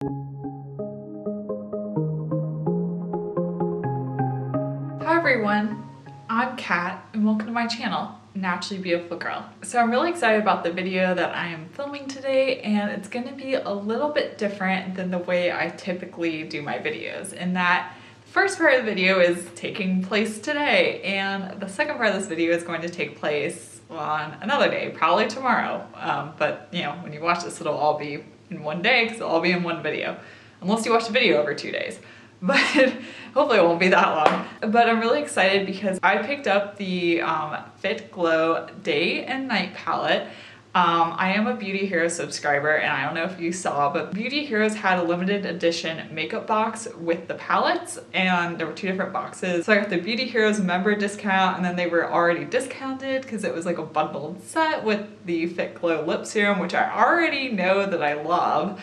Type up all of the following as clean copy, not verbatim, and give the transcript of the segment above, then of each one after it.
Hi everyone, I'm Kat and welcome to my channel, Naturally Beautiful Girl. So I'm really excited about the video that I am filming today, and it's going to be a little bit different than the way I typically do my videos, in that the first part of the video is taking place today and the second part of this video is going to take place on another day, probably tomorrow. But you know, when you watch this, it'll all be in one day because it'll all be in one video, unless you watch the video over 2 days. But hopefully it won't be that long. But I'm really excited because I picked up the Fitglow Day and Night palette. I am a Beauty Heroes subscriber, and I don't know if you saw, but Beauty Heroes had a limited edition makeup box with the palettes, and there were 2 different boxes. So I got the Beauty Heroes member discount, and then they were already discounted because it was like a bundled set with the Fitglow lip serum, which I already know that I love.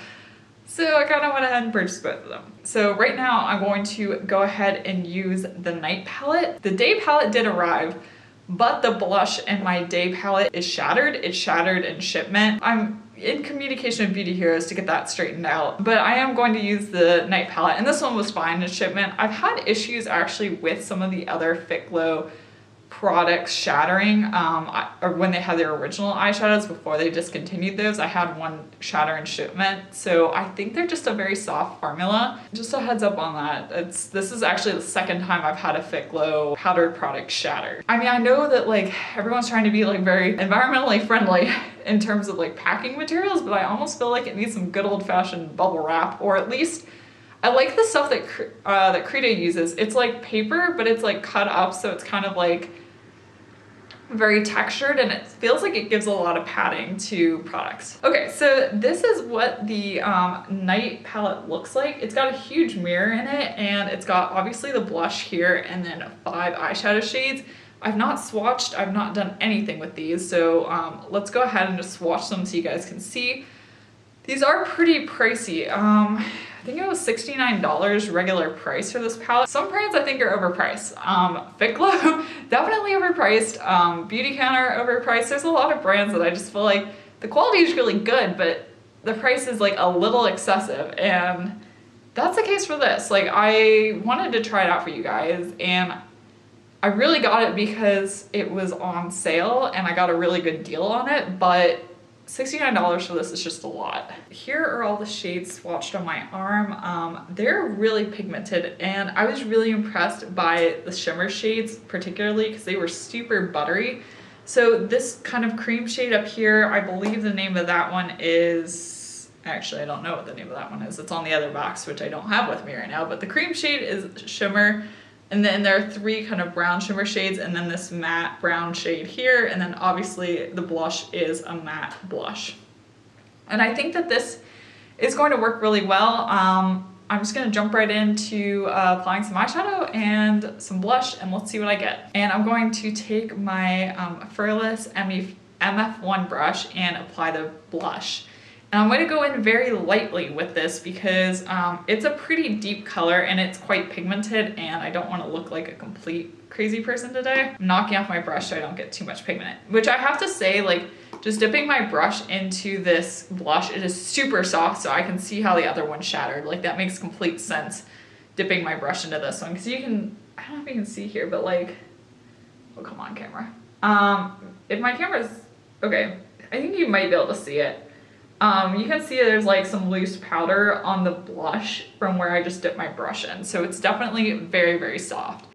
So I kind of went ahead and purchased both of them. So right now I'm going to go ahead and use the night palette. The day palette did arrive, but the blush in my day palette is shattered. It's shattered in shipment. I'm in communication with Beauty Heroes to get that straightened out, but I am going to use the night palette, and this one was fine in shipment. I've had issues actually with some of the other Fitglow products shattering, or when they had their original eyeshadows before they discontinued those. I had one shatter in shipment, so I think they're just a very soft formula. Just a heads up on that. This is actually the second time I've had a Fitglow powdered product shatter. I mean, I know that like everyone's trying to be like very environmentally friendly in terms of like packing materials, but I almost feel like it needs some good old-fashioned bubble wrap, or at least I like the stuff that that Credo uses. It's like paper, but it's like cut up, so it's kind of like very textured, and it feels like it gives a lot of padding to products. Okay, so this is what the night palette looks like. It's got a huge mirror in it, and it's got obviously the blush here and then 5 eyeshadow shades. I've not swatched, I've not done anything with these, so let's go ahead and just swatch them so you guys can see. These are pretty pricey. I think it was $69 regular price for this palette. Some brands I think are overpriced. Fitglow, definitely overpriced. Beauty Counter, overpriced. There's a lot of brands that I just feel like the quality is really good, but the price is like a little excessive, and that's the case for this. Like, I wanted to try it out for you guys, and I really got it because it was on sale and I got a really good deal on it, but $69 for this is just a lot. Here are all the shades swatched on my arm. They're really pigmented, and I was really impressed by the shimmer shades particularly because they were super buttery. So this kind of cream shade up here, I believe the name of that one is, actually I don't know what the name of that one is. It's on the other box, which I don't have with me right now, but the cream shade is shimmer. And then there are 3 kind of brown shimmer shades, and then this matte brown shade here, and then obviously the blush is a matte blush. And I think that this is going to work really well. I'm just going to jump right into applying some eyeshadow and some blush, and let's see what I get. And I'm going to take my Perez MF1 brush and apply the blush. And I'm going to go in very lightly with this because it's a pretty deep color and it's quite pigmented, and I don't want to look like a complete crazy person today. I'm knocking off my brush so I don't get too much pigment, which I have to say, like, just dipping my brush into this blush, it is super soft, so I can see how the other one shattered. Like, that makes complete sense, dipping my brush into this one, because you can, I don't know if you can see here, but like, oh, come on camera. If my camera's, okay, I think you might be able to see it. You can see there's like some loose powder on the blush from where I just dipped my brush in. So it's definitely very, very soft.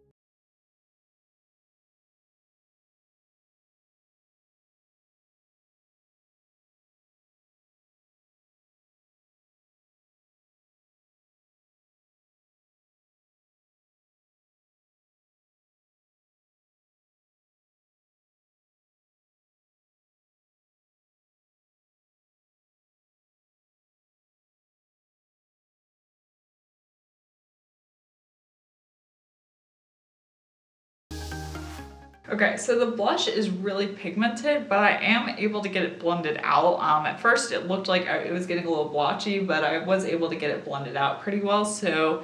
Okay, so the blush is really pigmented, but I am able to get it blended out. At first it looked like it was getting a little blotchy, but I was able to get it blended out pretty well. So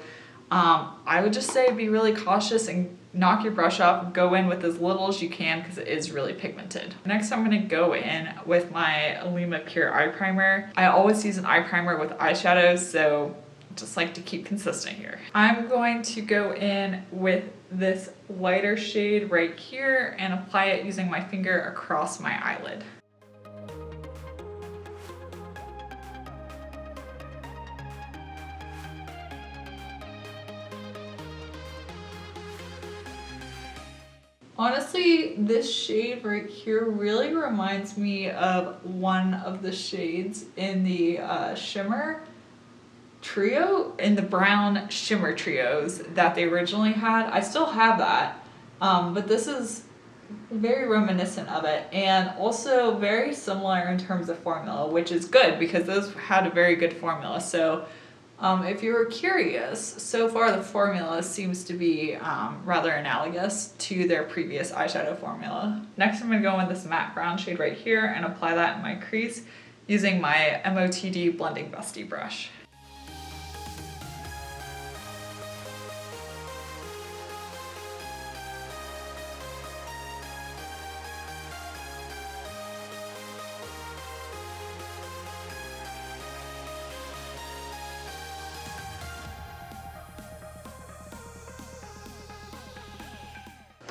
I would just say be really cautious and knock your brush off, go in with as little as you can because it is really pigmented. Next, I'm gonna go in with my Alima Pure Eye Primer. I always use an eye primer with eyeshadows, so just like to keep consistent here. I'm going to go in with this lighter shade right here and apply it using my finger across my eyelid. Honestly, this shade right here really reminds me of one of the shades in the shimmer trio, in the brown shimmer trios that they originally had. I still have that, but this is very reminiscent of it, and also very similar in terms of formula, which is good because those had a very good formula. So if you were curious, so far the formula seems to be rather analogous to their previous eyeshadow formula. Next, I'm going to go in with this matte brown shade right here and apply that in my crease using my MOTD Blending Bestie brush.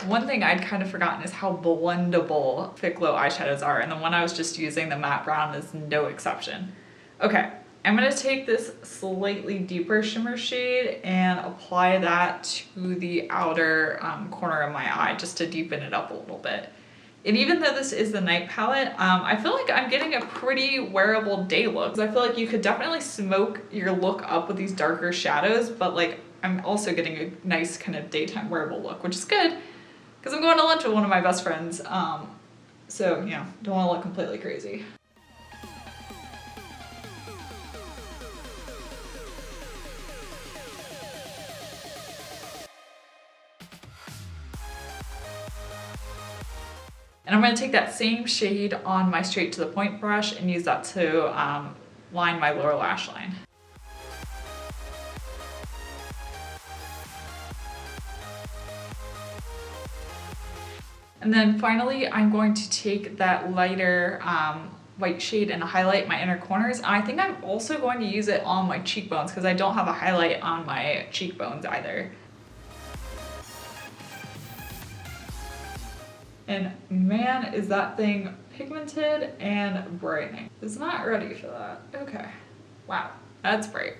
One thing I'd kind of forgotten is how blendable Fitglow eyeshadows are, and the one I was just using, the matte brown, is no exception. Okay, I'm going to take this slightly deeper shimmer shade and apply that to the outer corner of my eye just to deepen it up a little bit. And even though this is the night palette, I feel like I'm getting a pretty wearable day look. I feel like you could definitely smoke your look up with these darker shadows, but like I'm also getting a nice kind of daytime wearable look, which is good. Because I'm going to lunch with one of my best friends, so, you know, don't want to look completely crazy. And I'm going to take that same shade on my straight to the point brush and use that to line my lower lash line. And then finally, I'm going to take that lighter white shade and highlight my inner corners. And I think I'm also going to use it on my cheekbones because I don't have a highlight on my cheekbones either. And man, is that thing pigmented and brightening. It's not ready for that. Okay. Wow, that's bright.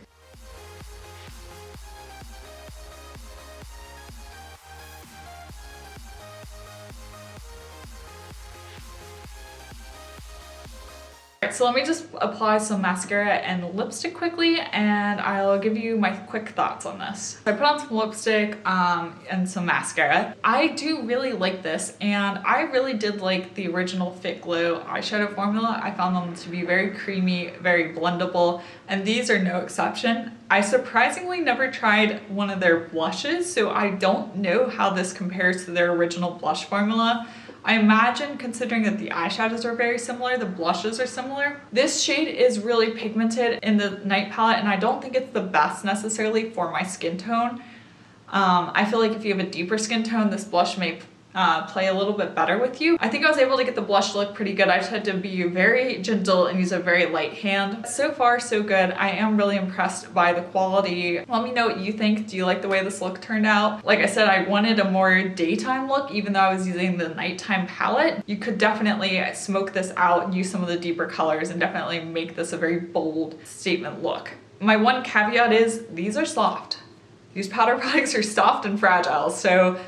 So let me just apply some mascara and lipstick quickly, and I'll give you my quick thoughts on this. I put on some lipstick and some mascara. I do really like this, and I really did like the original Fitglow eyeshadow formula. I found them to be very creamy, very blendable, and these are no exception. I surprisingly never tried one of their blushes, so I don't know how this compares to their original blush formula. I imagine, considering that the eyeshadows are very similar, the blushes are similar. This shade is really pigmented in the night palette, and I don't think it's the best necessarily for my skin tone. I feel like if you have a deeper skin tone, this blush may play a little bit better with you. I think I was able to get the blush look pretty good. I just had to be very gentle and use a very light hand. So far, so good. I am really impressed by the quality. Let me know what you think. Do you like the way this look turned out? Like I said, I wanted a more daytime look, even though I was using the nighttime palette. You could definitely smoke this out and use some of the deeper colors and definitely make this a very bold statement look. My one caveat is these are soft. These powder products are soft and fragile, so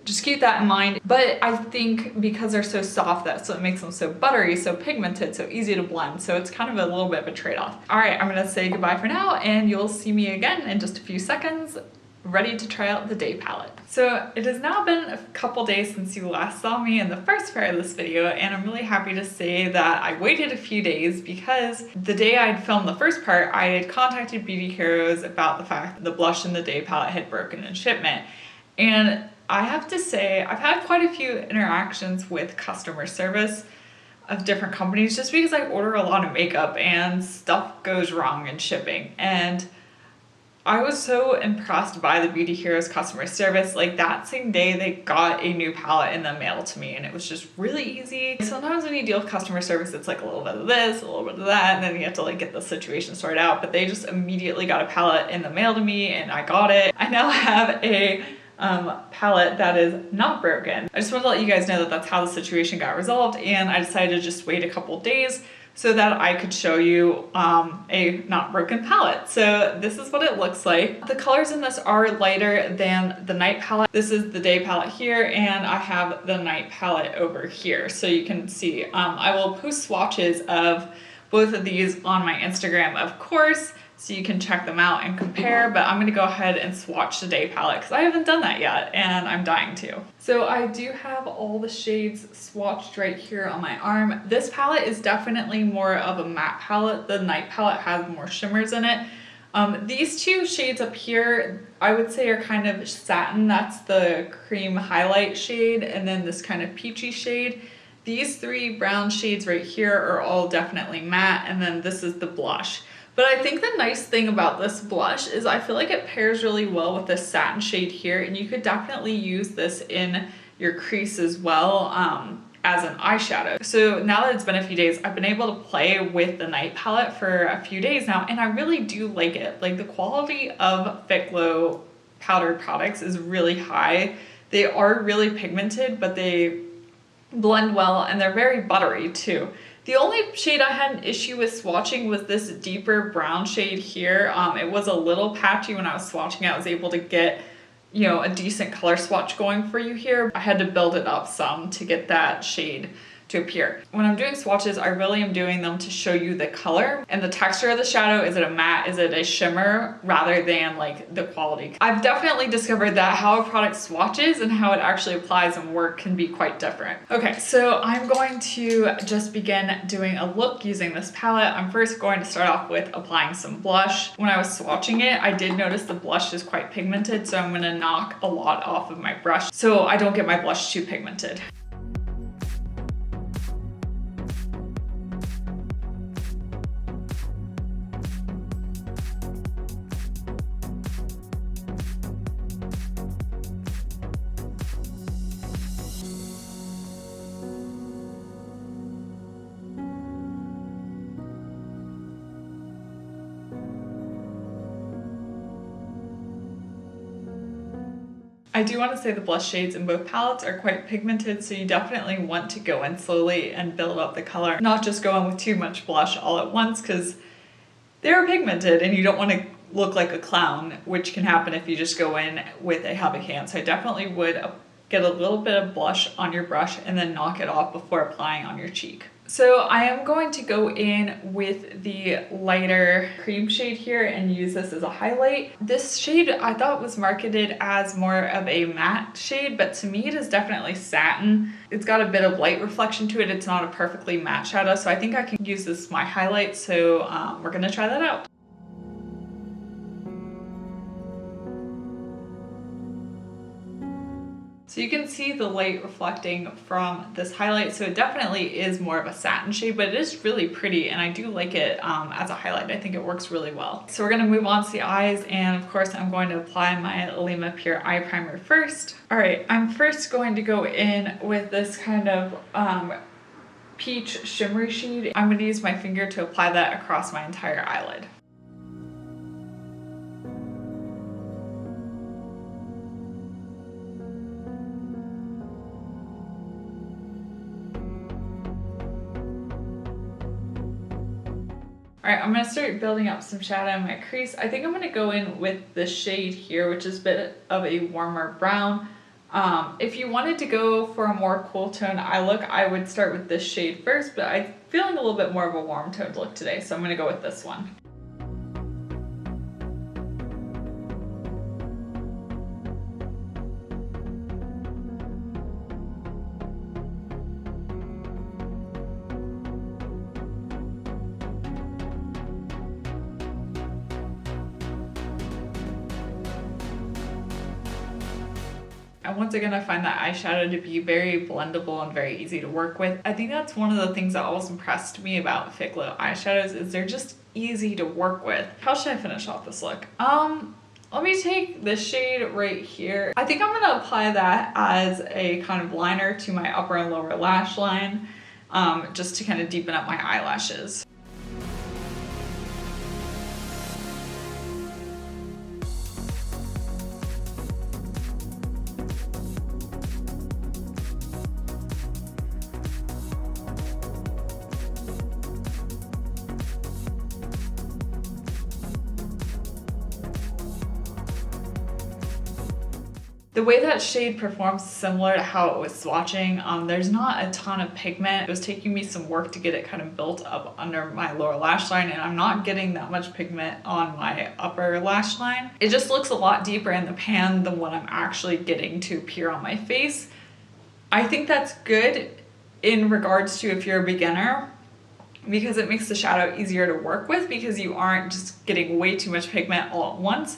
just keep that in mind. But I think because they're so soft, that's what makes them so buttery, so pigmented, so easy to blend. So it's kind of a little bit of a trade-off. All right, I'm gonna say goodbye for now, and you'll see me again in just a few seconds, ready to try out the day palette. So it has now been a couple days since you last saw me in the first part of this video, and I'm really happy to say that I waited a few days because the day I'd filmed the first part, I had contacted Beauty Heroes about the fact that the blush in the day palette had broken in shipment. And I have to say, I've had quite a few interactions with customer service of different companies just because I order a lot of makeup and stuff goes wrong in shipping. And I was so impressed by the Beauty Heroes customer service. Like that same day they got a new palette in the mail to me and it was just really easy. Sometimes when you deal with customer service, it's like a little bit of this, a little bit of that, and then you have to like get the situation sorted out. But they just immediately got a palette in the mail to me and I got it. I now have a palette that is not broken. I just want to let you guys know that that's how the situation got resolved, and I decided to just wait a couple days so that I could show you a not broken palette. So this is what it looks like. The colors in this are lighter than the night palette. This is the day palette here, and I have the night palette over here. So you can see, I will post swatches of both of these on my Instagram, of course, so you can check them out and compare, but I'm gonna go ahead and swatch the day palette because I haven't done that yet and I'm dying to. So I do have all the shades swatched right here on my arm. This palette is definitely more of a matte palette. The night palette has more shimmers in it. These two shades up here, I would say are kind of satin. That's the cream highlight shade, and then this kind of peachy shade. These three brown shades right here are all definitely matte, and then this is the blush. But I think the nice thing about this blush is I feel like it pairs really well with this satin shade here, and you could definitely use this in your crease as well as an eyeshadow. So now that it's been a few days, I've been able to play with the night palette for a few days now, and I really do like it. Like the quality of Fitglow powder products is really high. They are really pigmented, but they blend well, and they're very buttery too. The only shade I had an issue with swatching was this deeper brown shade here. It was a little patchy when I was swatching. I was able to get, you know, a decent color swatch going for you here. I had to build it up some to get that shade to appear. When I'm doing swatches, I really am doing them to show you the color and the texture of the shadow. Is it a matte? Is it a shimmer? Rather than like the quality. I've definitely discovered that how a product swatches and how it actually applies and work can be quite different. Okay, so I'm going to just begin doing a look using this palette. I'm first going to start off with applying some blush. When I was swatching it, I did notice the blush is quite pigmented, so I'm gonna knock a lot off of my brush so I don't get my blush too pigmented. I do want to say the blush shades in both palettes are quite pigmented, so you definitely want to go in slowly and build up the color, not just go in with too much blush all at once because they're pigmented and you don't want to look like a clown, which can happen if you just go in with a heavy hand. So I definitely would get a little bit of blush on your brush and then knock it off before applying on your cheek. So I am going to go in with the lighter cream shade here and use this as a highlight. This shade I thought was marketed as more of a matte shade, but to me it is definitely satin. It's got a bit of light reflection to it. It's not a perfectly matte shadow, so I think I can use this as my highlight. So we're gonna try that out. So you can see the light reflecting from this highlight. So it definitely is more of a satin shade, but it is really pretty and I do like it as a highlight. I think it works really well. So we're gonna move on to the eyes, and of course I'm going to apply my Alima Pure Eye Primer first. All right, I'm first going to go in with this kind of peach shimmery shade. I'm gonna use my finger to apply that across my entire eyelid. All right, I'm gonna start building up some shadow in my crease. I think I'm gonna go in with the shade here, which is a bit of a warmer brown. If you wanted to go for a more cool tone eye look, I would start with this shade first, but I'm feeling a little bit more of a warm toned look today, so I'm gonna go with this one. And once again, I find that eyeshadow to be very blendable and very easy to work with. I think that's one of the things that always impressed me about Fitglow eyeshadows is they're just easy to work with. How should I finish off this look? Let me take this shade right here. I think I'm gonna apply that as a kind of liner to my upper and lower lash line, just to kind of deepen up my eyelashes. The way that shade performs is similar to how it was swatching. There's not a ton of pigment. It was taking me some work to get it kind of built up under my lower lash line, and I'm not getting that much pigment on my upper lash line. It just looks a lot deeper in the pan than what I'm actually getting to appear on my face. I think that's good in regards to if you're a beginner, because it makes the shadow easier to work with because you aren't just getting way too much pigment all at once.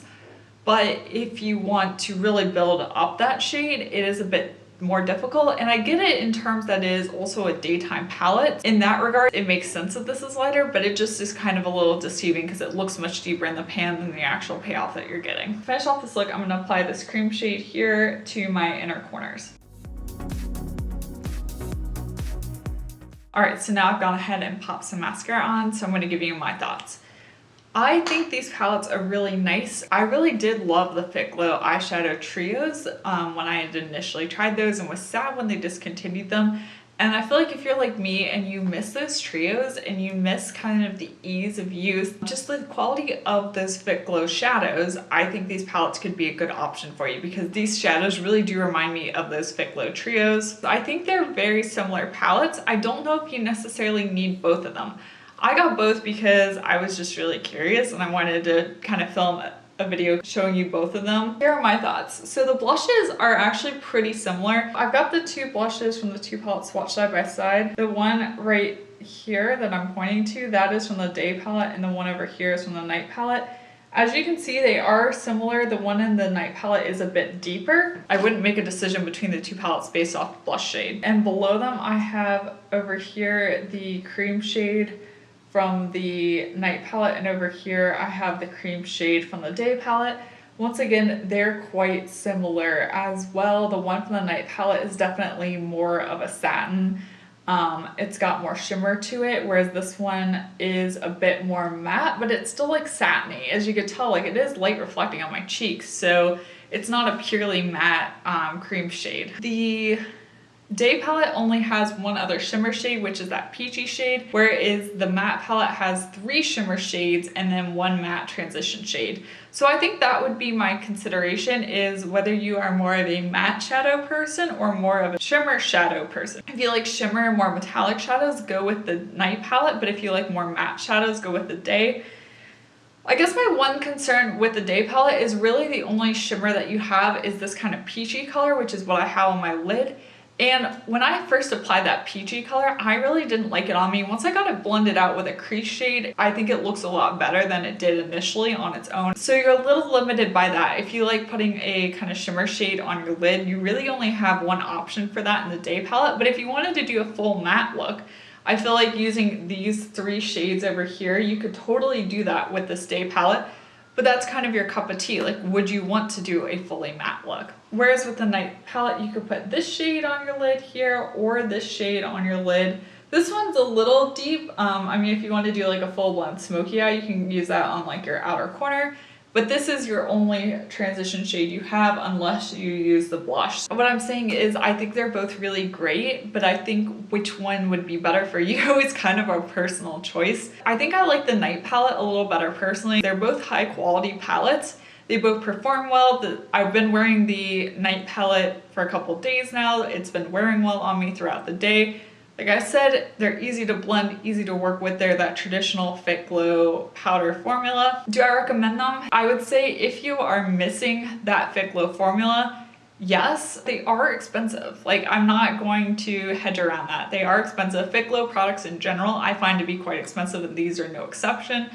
But if you want to really build up that shade, it is a bit more difficult. And I get it in terms that it is also a daytime palette. In that regard, it makes sense that this is lighter, but it just is kind of a little deceiving because it looks much deeper in the pan than the actual payoff that you're getting. To finish off this look, I'm gonna apply this cream shade here to my inner corners. All right, so now I've gone ahead and popped some mascara on, so I'm gonna give you my thoughts. I think these palettes are really nice. I really did love the Fitglow eyeshadow trios when I had initially tried those and was sad when they discontinued them. And I feel like if you're like me and you miss those trios and you miss kind of the ease of use, just the quality of those Fitglow shadows, I think these palettes could be a good option for you because these shadows really do remind me of those Fitglow trios. I think they're very similar palettes. I don't know if you necessarily need both of them. I got both because I was just really curious and I wanted to kind of film a video showing you both of them. Here are my thoughts. So the blushes are actually pretty similar. I've got the two blushes from the two palettes swatched side by side. The one right here that I'm pointing to, that is from the day palette, and the one over here is from the night palette. As you can see, they are similar. The one in the night palette is a bit deeper. I wouldn't make a decision between the two palettes based off blush shade. And below them, I have over here the cream shade from the night palette, and over here I have the cream shade from the day palette. Once again, they're quite similar as well. The one from the night palette is definitely more of a satin. It's got more shimmer to it, whereas this one is a bit more matte, but it's still like satiny. As you could tell, like it is light reflecting on my cheeks, so it's not a purely matte cream shade. The day palette only has one other shimmer shade, which is that peachy shade, whereas the matte palette has 3 shimmer shades and then 1 matte transition shade. So I think that would be my consideration, is whether you are more of a matte shadow person or more of a shimmer shadow person. If you like shimmer and more metallic shadows, go with the night palette, but if you like more matte shadows, go with the day. I guess my one concern with the day palette is really the only shimmer that you have is this kind of peachy color, which is what I have on my lid. And when I first applied that peachy color, I really didn't like it on me. Once I got it blended out with a crease shade, I think it looks a lot better than it did initially on its own. So you're a little limited by that. If you like putting a kind of shimmer shade on your lid, you really only have one option for that in the day palette. But if you wanted to do a full matte look, I feel like using these 3 shades over here, you could totally do that with this day palette. But that's kind of your cup of tea. Like, would you want to do a fully matte look? Whereas with the night palette, you could put this shade on your lid here or this shade on your lid. This one's a little deep. I mean, if you want to do like a full blown smoky eye, you can use that on like your outer corner. But this is your only transition shade you have unless you use the blush. What I'm saying is I think they're both really great, but I think which one would be better for you is kind of a personal choice. I think I like the night palette a little better personally. They're both high quality palettes. They both perform well. I've been wearing the night palette for a couple days now. It's been wearing well on me throughout the day. Like I said, they're easy to blend, easy to work with. They're that traditional Fitglow powder formula. Do I recommend them? I would say if you are missing that Fitglow formula, yes, they are expensive. Like, I'm not going to hedge around that. They are expensive. Fitglow products in general, I find to be quite expensive, and these are no exception.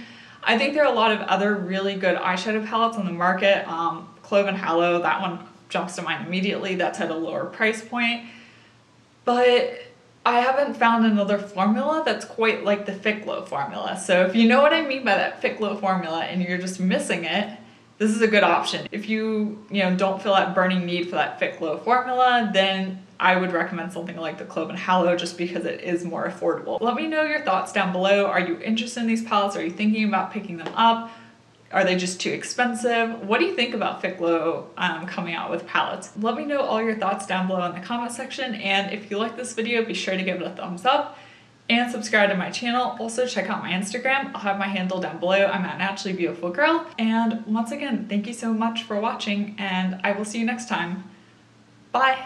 I think there are a lot of other really good eyeshadow palettes on the market. Clove and Hallow, that one jumps to mind immediately. That's at a lower price point. But I haven't found another formula that's quite like the Fitglow formula. So if you know what I mean by that Fitglow formula and you're just missing it, this is a good option. If you don't feel that burning need for that Fitglow formula, then I would recommend something like the Clove and Hallow just because it is more affordable. Let me know your thoughts down below. Are you interested in these palettes? Are you thinking about picking them up? Are they just too expensive? What do you think about Fitglow coming out with palettes? Let me know all your thoughts down below in the comment section. And if you like this video, be sure to give it a thumbs up and subscribe to my channel. Also check out my Instagram. I'll have my handle down below. I'm at naturallybeautifulgirl. And once again, thank you so much for watching and I will see you next time. Bye.